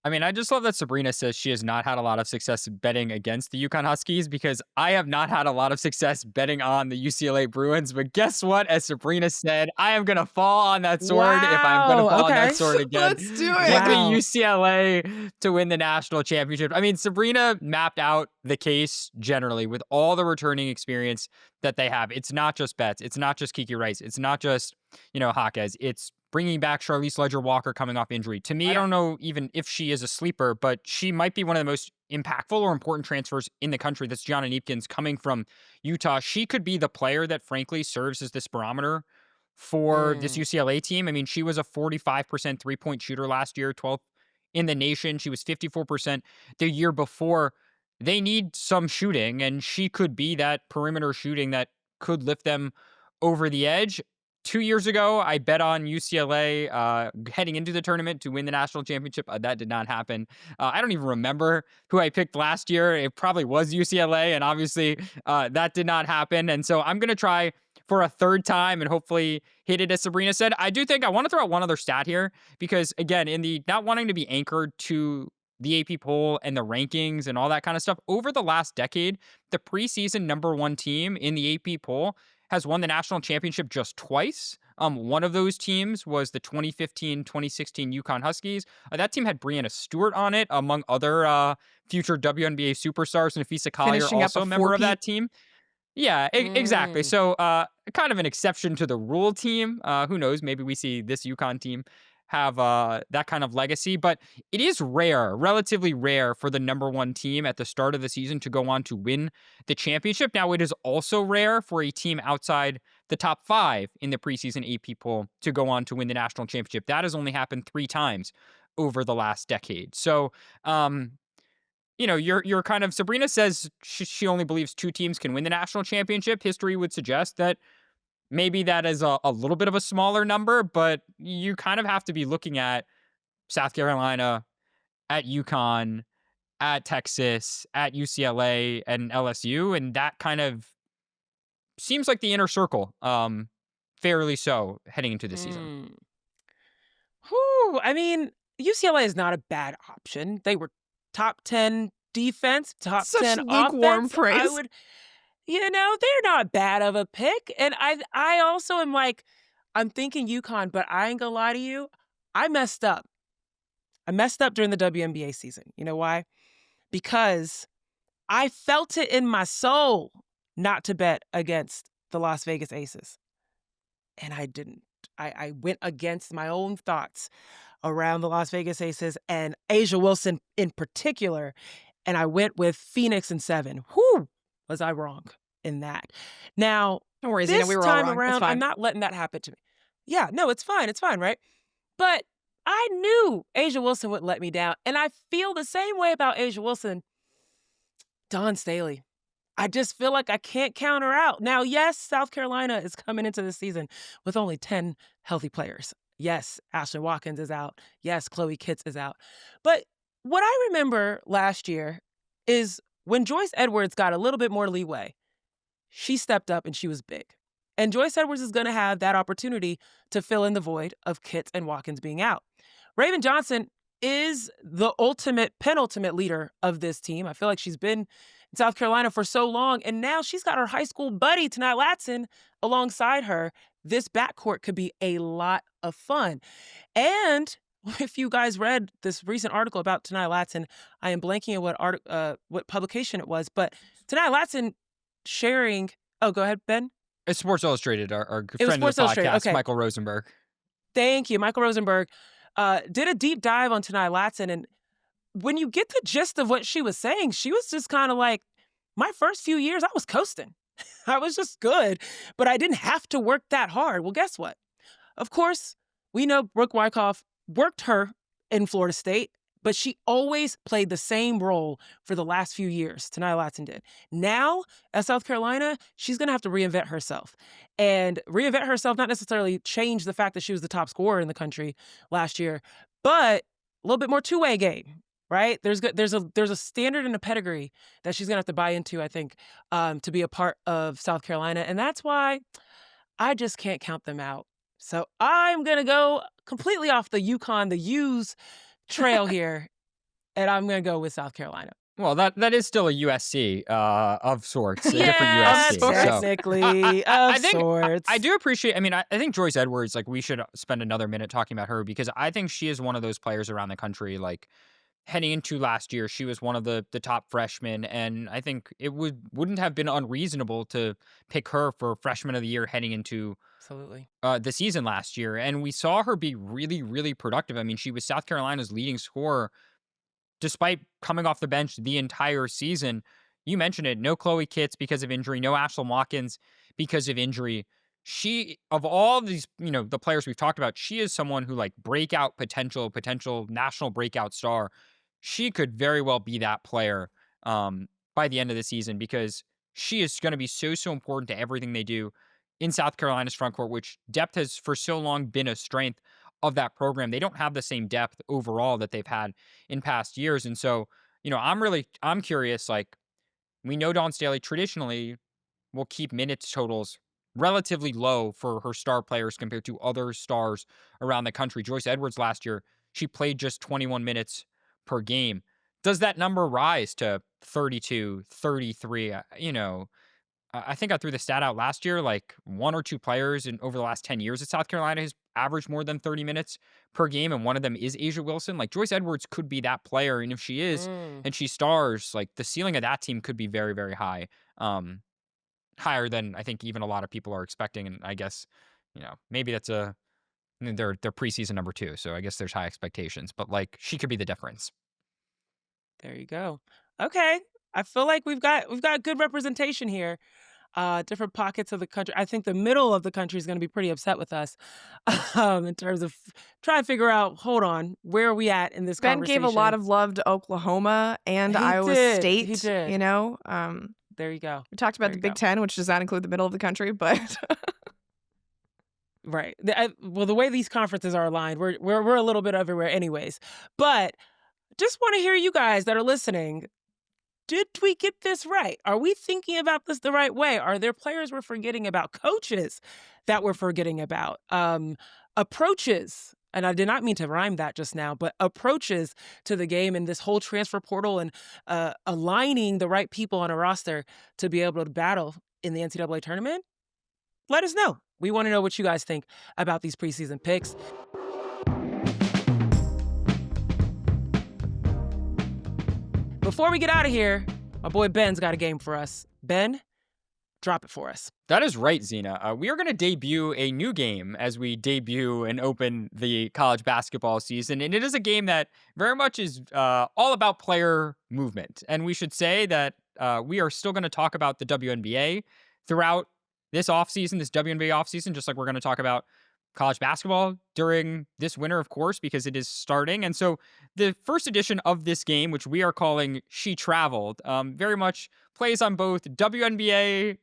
C: I mean, I just love that Sabreena says she has not had a lot of success betting against the UConn Huskies, because I have not had a lot of success betting on the UCLA Bruins. But guess what? As Sabreena said, I am going to fall on that sword if I'm going to fall on that sword again.
B: Let's do it.
C: Give me UCLA to win the national championship. I mean, Sabreena mapped out the case generally with all the returning experience that they have. It's not just Betts. It's not just Kiki Rice. It's not just, Jaquez. It's bringing back Charlize Ledger-Walker coming off injury. To me, I don't know even if she is a sleeper, but she might be one of the most impactful or important transfers in the country. That's Gianna Kneepkins coming from Utah. She could be the player that, frankly, serves as this barometer for this UCLA team. I mean, she was a 45% three-point shooter last year, 12th in the nation. She was 54% the year before. They need some shooting, and she could be that perimeter shooting that could lift them over the edge. 2 years ago, I bet on UCLA heading into the tournament to win the national championship. That did not happen. I don't even remember who I picked last year. It probably was UCLA, and obviously that did not happen. And so I'm going to try for a third time and hopefully hit it, as Sabreena said. I do think I want to throw out one other stat here, because, again, in the not wanting to be anchored to the AP poll and the rankings and all that kind of stuff, over the last decade, the preseason number one team in the AP poll has won the national championship just twice. One of those teams was the 2015-2016 UConn Huskies. That team had Breanna Stewart on it, among other future WNBA superstars. Nafisa Collier, also a member of that team. Yeah, exactly. So kind of an exception to the rule team. Who knows? Maybe we see this UConn team have that kind of legacy. But it is rare, relatively rare, for the number one team at the start of the season to go on to win the championship. Now, it is also rare for a team outside the top 5 in the preseason AP poll to go on to win the national championship. That has only happened 3 times over the last decade. So, you're kind of, Sabreena says she only believes 2 teams can win the national championship. History would suggest that maybe that is a little bit of a smaller number, but you kind of have to be looking at South Carolina, at UConn, at Texas, at UCLA, and LSU, and that kind of seems like the inner circle, fairly so, heading into the season.
A: Whew, I mean, UCLA is not a bad option. They were top 10 defense, top 10
B: lukewarm
A: offense.
B: praise.
A: They're not bad of a pick. And I also am like, I'm thinking UConn, but I ain't gonna lie to you. I messed up. I messed up during the WNBA season. You know why? Because I felt it in my soul not to bet against the Las Vegas Aces. And I didn't. I went against my own thoughts around the Las Vegas Aces and A'ja Wilson in particular. And I went with Phoenix in 7. Whew, was I wrong in that. Now,
B: don't worry, Zena, we were all
A: time
B: wrong.
A: around, I'm not letting that happen to me. Yeah, no, it's fine. It's fine, right? But I knew A'ja Wilson wouldn't let me down. And I feel the same way about A'ja Wilson. Dawn Staley. I just feel like I can't count her out. Now, yes, South Carolina is coming into the season with only 10 healthy players. Yes, Ashlyn Watkins is out. Yes, Chloe Kitts is out. But what I remember last year is when Joyce Edwards got a little bit more leeway, she stepped up and she was big. And Joyce Edwards is going to have that opportunity to fill in the void of Kitts and Watkins being out. Raven Johnson is the penultimate leader of this team. I feel like she's been in South Carolina for so long, and now she's got her high school buddy, Tanai Latson, alongside her. This backcourt could be a lot of fun. And if you guys read this recent article about Tanai Latson, I am blanking at what publication it was, but Tanai Latson sharing... Oh, go ahead, Ben.
C: It's Sports Illustrated, our friend of the podcast, okay. Michael Rosenberg.
A: Thank you. Michael Rosenberg did a deep dive on Tanai Latson, and when you get the gist of what she was saying, she was just kind of like, my first few years, I was coasting. I was just good, but I didn't have to work that hard. Well, guess what? Of course, we know Brooke Wyckoff worked her in Florida State, but she always played the same role for the last few years. Tanaya Latson did. Now, at South Carolina, she's going to have to reinvent herself. And reinvent herself, not necessarily change the fact that she was the top scorer in the country last year, but a little bit more two-way game, right? There's a standard and a pedigree that she's going to have to buy into, I think, to be a part of South Carolina. And that's why I just can't count them out. So I'm going to go completely off the UConn, the U's trail here, and I'm going to go with South Carolina.
C: Well, that is still a USC of sorts, a different USC.
A: Technically, of sorts.
C: I do appreciate, I think Joyce Edwards, like, we should spend another minute talking about her because I think she is one of those players around the country, like, heading into last year, she was one of the top freshmen, and I think it wouldn't have been unreasonable to pick her for freshman of the year heading into
A: Absolutely.
C: The season last year. And we saw her be really, really productive. I mean, she was South Carolina's leading scorer despite coming off the bench the entire season. You mentioned it, no Chloe Kitts because of injury, no Ashlyn Watkins because of injury. She, of all these, the players we've talked about, she is someone who, like, breakout potential national breakout star. She could very well be that player by the end of the season because she is going to be so important to everything they do in South Carolina's front court, which depth has for so long been a strength of that program. They don't have the same depth overall that they've had in past years. And so, I'm curious, like, we know Dawn Staley traditionally will keep minutes totals relatively low for her star players compared to other stars around the country. Joyce Edwards last year, she played just 21 minutes per game. Does that number rise to 32, 33? I think I threw the stat out last year, like, one or two players over the last 10 years at South Carolina has averaged more than 30 minutes per game, and one of them is A'ja Wilson. Like, Joyce Edwards could be that player, and if she is, and she stars, like, the ceiling of that team could be very, very high. Higher than I think even a lot of people are expecting, and I guess, maybe that's their preseason number 2, so I guess there's high expectations, but, like, she could be the difference.
A: There you go. Okay. I feel like we've got good representation here. Different pockets of the country. I think the middle of the country is going to be pretty upset with us in terms of trying to figure out, hold on, where are we at in this conversation?
B: Ben gave a lot of love to Oklahoma and Iowa State.
A: He did. There you go.
B: We talked about the Big Ten, which does not include the middle of the country, but
A: right. Well, the way these conferences are aligned, we're a little bit everywhere anyways. But just want to hear you guys that are listening. Did we get this right? Are we thinking about this the right way? Are there players we're forgetting about? Coaches that we're forgetting about? Approaches, and I did not mean to rhyme that just now, but approaches to the game and this whole transfer portal and aligning the right people on a roster to be able to battle in the NCAA tournament? Let us know. We want to know what you guys think about these preseason picks. Before we get out of here, my boy Ben's got a game for us. Ben, drop it for us.
C: That is right, Zena. We are going to debut a new game as we debut and open the college basketball season. And it is a game that very much is all about player movement. And we should say that we are still going to talk about the WNBA throughout this offseason, this WNBA offseason, just like we're going to talk about college basketball during this winter, of course, because it is starting. And so the first edition of this game, which we are calling She Traveled, very much plays on both WNBA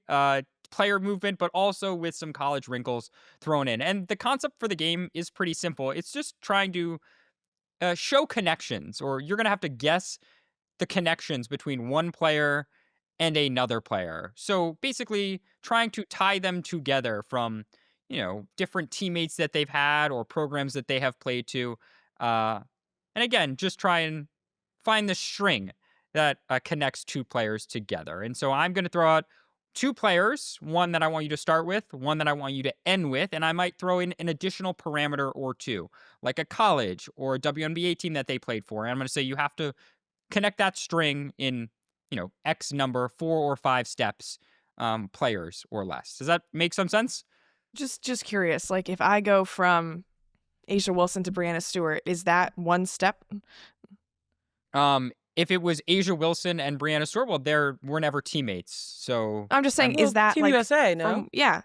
C: player movement, but also with some college wrinkles thrown in. And the concept for the game is pretty simple. It's just trying to show connections, or you're going to have to guess the connections between one player and another player. So basically trying to tie them together from different teammates that they've had or programs that they have played to. And again, just try and find the string that connects two players together. And so I'm going to throw out two players, one that I want you to start with, one that I want you to end with, and I might throw in an additional parameter or two, like a college or a WNBA team that they played for. And I'm going to say you have to connect that string in, X number, 4 or 5 steps, players or less. Does that make some sense?
B: Just curious, like, if I go from A'ja Wilson to Breanna Stewart, is that one step?
C: If it was A'ja Wilson and Breanna Stewart, well, they were never teammates. So
B: I'm just saying, is that
A: Team
B: like
A: USA? No,
B: yeah.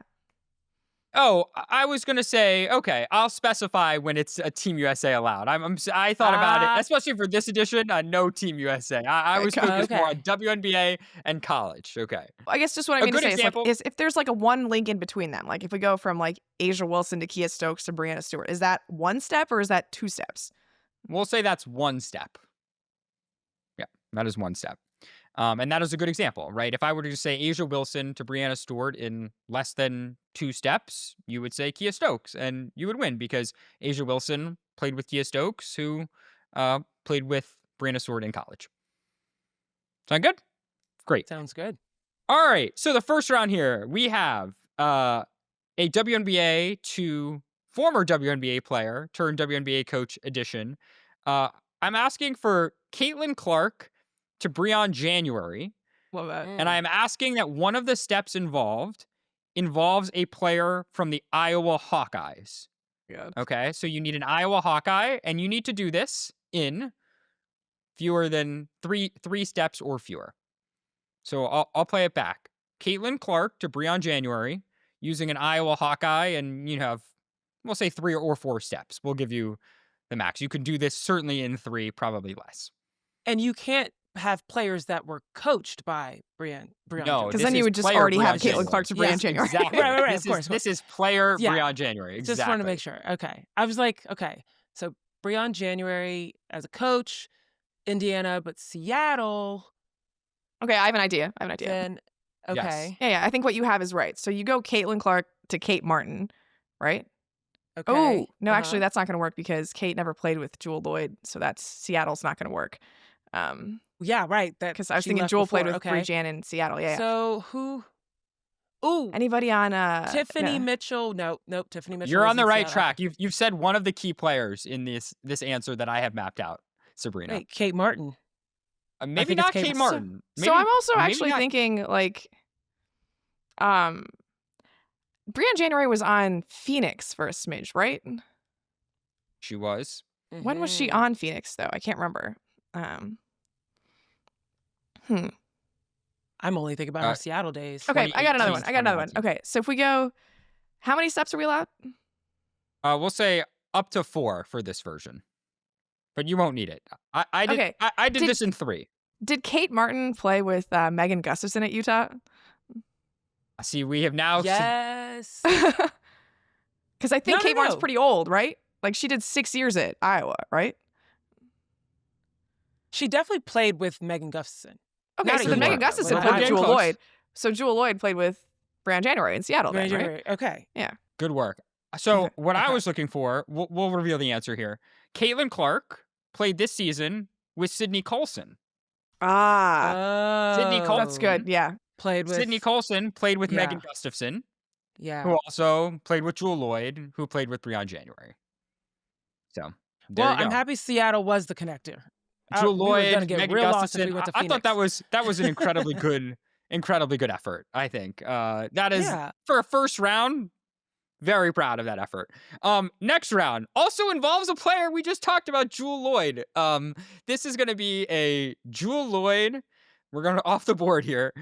C: Oh, I was gonna say, okay, I'll specify when it's a Team USA allowed. I thought about it, especially for this edition. No Team USA. I was focused more on WNBA and college. Okay.
B: I guess just what I mean to say is if there's like a one link in between them, like if we go from like Asia Wilson to Kia Stokes to Breanna Stewart, is that one step or is that two steps?
C: We'll say that's one step. Yeah, that is one step. And that is a good example, right? If I were to just say Asia Wilson to Breanna Stewart in less than 2 steps, you would say Kia Stokes, and you would win because Asia Wilson played with Kia Stokes, who played with Breanna Stewart in college. Sound good? Great.
A: Sounds good.
C: All right. So the first round here, we have a WNBA to former WNBA player turned WNBA coach edition. I'm asking for Caitlin Clark to Breon January.
B: Love that.
C: And I am asking that one of the steps involves a player from the Iowa Hawkeyes.
B: God.
C: Okay, so you need an Iowa Hawkeye, and you need to do this in fewer than three steps or fewer. So I'll play it back. Caitlin Clark to Breon January using an Iowa Hawkeye, and you have, we'll say 3 or 4 steps. We'll give you the max. You can do this certainly in 3, probably less.
A: And you can't have players that were coached by Breon.
C: No,
B: because then you would just already have Caitlin Clark to Breon January.
C: Exactly.
A: right,
C: of course. This is player Breon January. Exactly.
A: Just wanted to make sure. Okay. I was like, okay, so Breon January as a coach, Indiana, but Seattle.
B: Okay, I have an idea.
A: Then, okay.
C: Yes.
B: Yeah, I think what you have is right. So you go Caitlin Clark to Kate Martin, right?
A: Okay.
B: Oh, no, actually, that's not going to work because Kate never played with Jewel Lloyd, so Seattle's not going to work.
A: Yeah, right.
B: Because I was thinking Jewel played with Bree Jan in Seattle. Yeah.
A: So who? Ooh,
B: anybody on
A: Tiffany Mitchell? Nope. Tiffany Mitchell.
C: You're on the right track. You've said one of the key players in this answer that I have mapped out, Sabreena.
A: Wait, Kate Martin.
C: Maybe not Kate Martin.
B: So I'm also actually thinking like, Breon January was on Phoenix for a smidge, right?
C: She was.
B: Mm-hmm. When was she on Phoenix though? I can't remember.
A: I'm only thinking about her Seattle days.
B: Okay, I got another one. Okay, so if we go, how many steps are we allowed?
C: We'll say up to 4 for this version, but you won't need it. I did this in 3.
B: Did Kate Martin play with Megan Gustafson at Utah?
C: See, we have now.
A: Yes.
B: Because I think Kate Martin's pretty old, right? Like she did 6 years at Iowa, right?
A: She definitely played with Megan Gustafson.
B: Okay, so then Megan Gustafson played with Jewel Lloyd. So Jewel Lloyd played with Breon January in Seattle then, right?
A: Okay.
B: Yeah.
C: Good work. So what I was looking for, we'll reveal the answer here. Caitlin Clark played this season with Sydney Colson.
B: Sydney Colson. That's good, yeah.
C: Sydney Colson played with Megan Gustafson.
A: Yeah.
C: Who also played with Jewel Lloyd, who played with Breon January. So, there you go.
A: I'm happy Seattle was the connector.
C: Jewel Lloyd, Megan Gustafson. I thought that was an incredibly good effort. I think that is for a first round. Very proud of that effort. Next round also involves a player we just talked about, Jewel Lloyd. This is going to be a Jewel Lloyd. We're going off the board here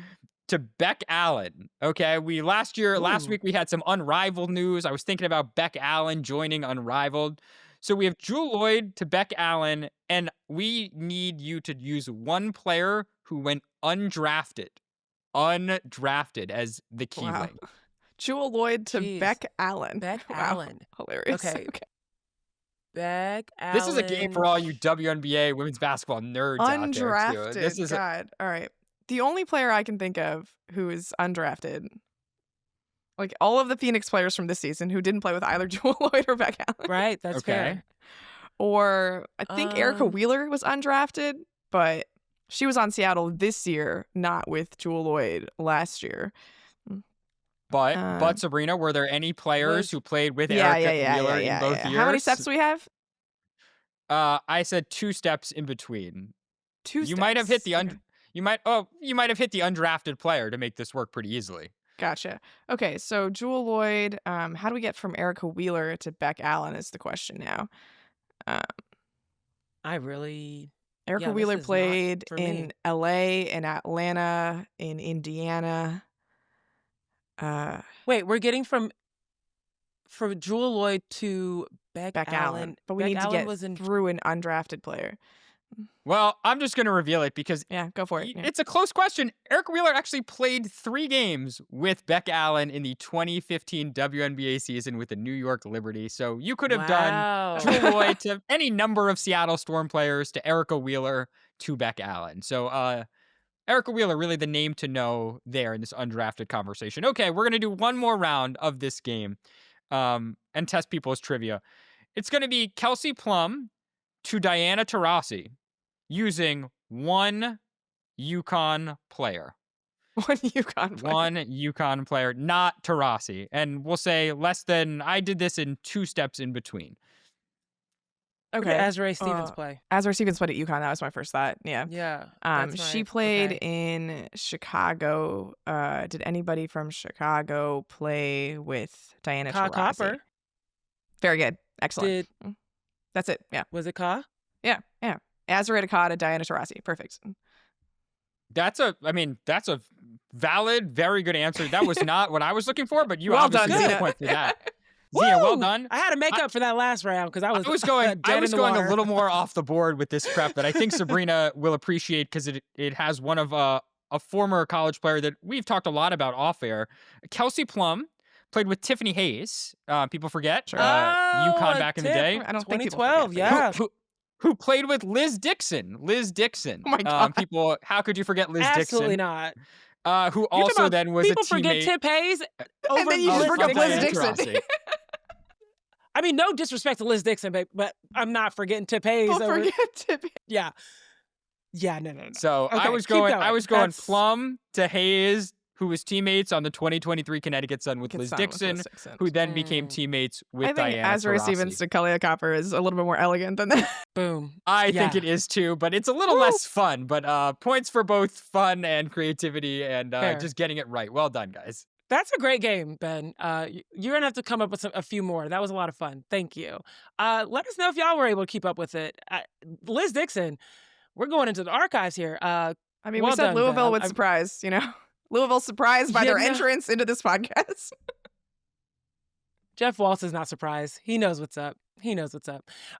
C: to Beck Allen. Okay, last week we had some Unrivaled news. I was thinking about Beck Allen joining Unrivaled. So we have Jewel Lloyd to Beck Allen, and we need you to use one player who went undrafted as the key link.
B: Jewel Lloyd to Beck Allen.
A: Beck Allen.
B: Hilarious.
A: Okay. Beck Allen.
C: This is a game for all you WNBA women's basketball nerds out there.
B: Undrafted. This is God. All right. The only player I can think of who is undrafted, like all of the Phoenix players from this season who didn't play with either Jewel Lloyd or Beck Allen.
A: Right. That's fair.
B: Or I think Erica Wheeler was undrafted, but she was on Seattle this year, not with Jewel Lloyd last year.
C: But Sabreena, were there any players who played with Erica Wheeler in both years?
B: How many steps do we have?
C: I said 2 steps in between.
B: 2 steps.
C: You might have hit the you might have hit the undrafted player to make this work pretty easily.
B: Gotcha. Okay, so Jewel Lloyd, how do we get from Erica Wheeler to Beck Allen is the question now. Erica Wheeler played in LA, in Atlanta, in Indiana.
A: Wait, we're getting from for Jewel Lloyd to Beck Allen.
B: But we
A: Beck
B: need to
A: Allen
B: get
A: was
B: through an undrafted player.
C: Well, I'm just going to reveal it because
B: Yeah, go for it. Yeah.
C: it's a close question. Eric Wheeler actually played 3 games with Beck Allen in the 2015 WNBA season with the New York Liberty. So you could have done Jewel Lloyd to any number of Seattle Storm players, to Erica Wheeler, to Beck Allen. So Erica Wheeler, really the name to know there in this undrafted conversation. Okay, we're going to do one more round of this game and test people's trivia. It's going to be Kelsey Plum to Diana Taurasi using one UConn player.
B: One UConn player.
C: One UConn player, not Taurasi. And we'll say less than, I did this in 2 steps in between.
B: Okay.
A: Azrae Stevens play.
B: Azrae Stevens played at UConn. That was my first thought. Yeah.
A: Yeah.
B: She played in Chicago. Did anybody from Chicago play with Diana Taurasi?
A: Copper.
B: Very good. Excellent. That's it. Yeah.
A: Was it Ka?
B: Yeah. Azrae Takata, Diana Taurasi. Perfect.
C: That's a valid, very good answer. That was not what I was looking for, but you
B: Well
C: obviously
B: done,
C: get a
B: Zena.
C: point for that. Zena, well
A: Woo!
C: done.
A: I had to make up for that last round because I was
C: going
A: dead in the water.
C: a little more off the board with this prep that I think Sabreena will appreciate because it has one of a former college player that we've talked a lot about off air. Kelsey Plum played with Tiffany Hayes. People forget.
B: Sure.
C: UConn back in the day.
B: I don't think people
A: 2012,
B: forget.
A: yeah.
C: Who played with Liz Dixon. Oh
B: my God.
C: People, how could you forget Liz
A: Absolutely
C: Dixon?
A: not.
C: Who also then was a
A: People
C: teammate.
A: forget Tip Hayes over
B: And then you just
A: Liz
B: forget
A: Dixon.
B: Liz Dixon.
C: Taurasi.
A: I mean, no disrespect to Liz Dixon, but I'm not forgetting Tip Hayes.
B: Don't
A: over,
B: forget Tippy.
A: Yeah, no.
C: So
A: Okay,
C: I was
A: keep
C: going
A: That's-
C: Plum to Hayes, who was teammates on the 2023 Connecticut Sun with Liz
B: With
C: Dixon,
B: Liz Dixon.
C: who then became teammates with
B: I think
C: Diana
B: Azrae
C: Taurasi.
B: Stevens to Kalia Copper is a little bit more elegant than that.
A: Boom.
C: I think
A: Yeah.
C: it is too, but it's a little less fun. But points for both fun and creativity and
A: Fair.
C: just getting it right. Well done, guys.
A: That's a great game, Ben. You're gonna have to come up with a few more. That was a lot of fun. Thank you. Let us know if y'all were able to keep up with it. Liz Dixon, we're going into the archives here.
B: I mean,
A: Well
B: we said
A: done,
B: Louisville
A: Ben.
B: would surprise, Louisville surprised by
A: Yeah,
B: their
A: no.
B: entrance into this podcast.
A: Jeff Waltz is not surprised. He knows what's up. All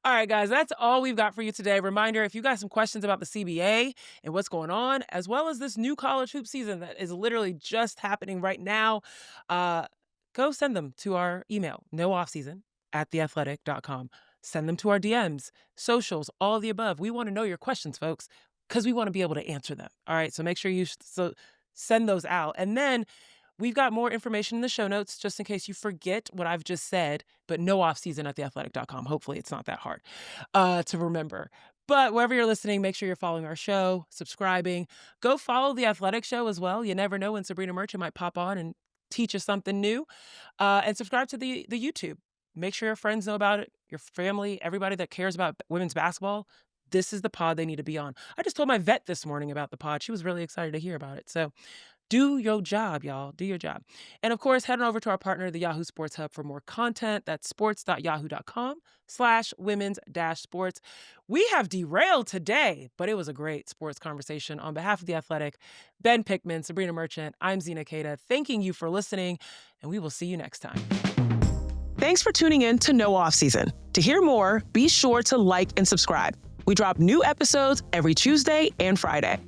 A: right, guys, that's all we've got for you today. Reminder, if you got some questions about the CBA and what's going on, as well as this new college hoop season that is literally just happening right now, go send them to our email, nooffseason@theathletic.com. Send them to our DMs, socials, all of the above. We want to know your questions, folks, because we want to be able to answer them. All right, so make sure you send those out. And then we've got more information in the show notes just in case you forget what I've just said, but nooffseason@theathletic.com. Hopefully it's not that hard to remember. But wherever you're listening, make sure you're following our show, subscribing. Go follow The Athletic Show as well. You never know when Sabreena Merchant might pop on and teach you something new. And subscribe to the YouTube. Make sure your friends know about it, your family, everybody that cares about women's basketball. This is the pod they need to be on. I just told my vet this morning about the pod. She was really excited to hear about it. So do your job, y'all. Do your job. And of course, head on over to our partner, the Yahoo Sports Hub, for more content. That's sports.yahoo.com/women's-sports. We have derailed today, but it was a great sports conversation. On behalf of The Athletic, Ben Pickman, Sabreena Merchant, I'm Zena Cada, thanking you for listening, and we will see you next time. Thanks for tuning in to No Offseason. To hear more, be sure to like and subscribe. We drop new episodes every Tuesday and Friday.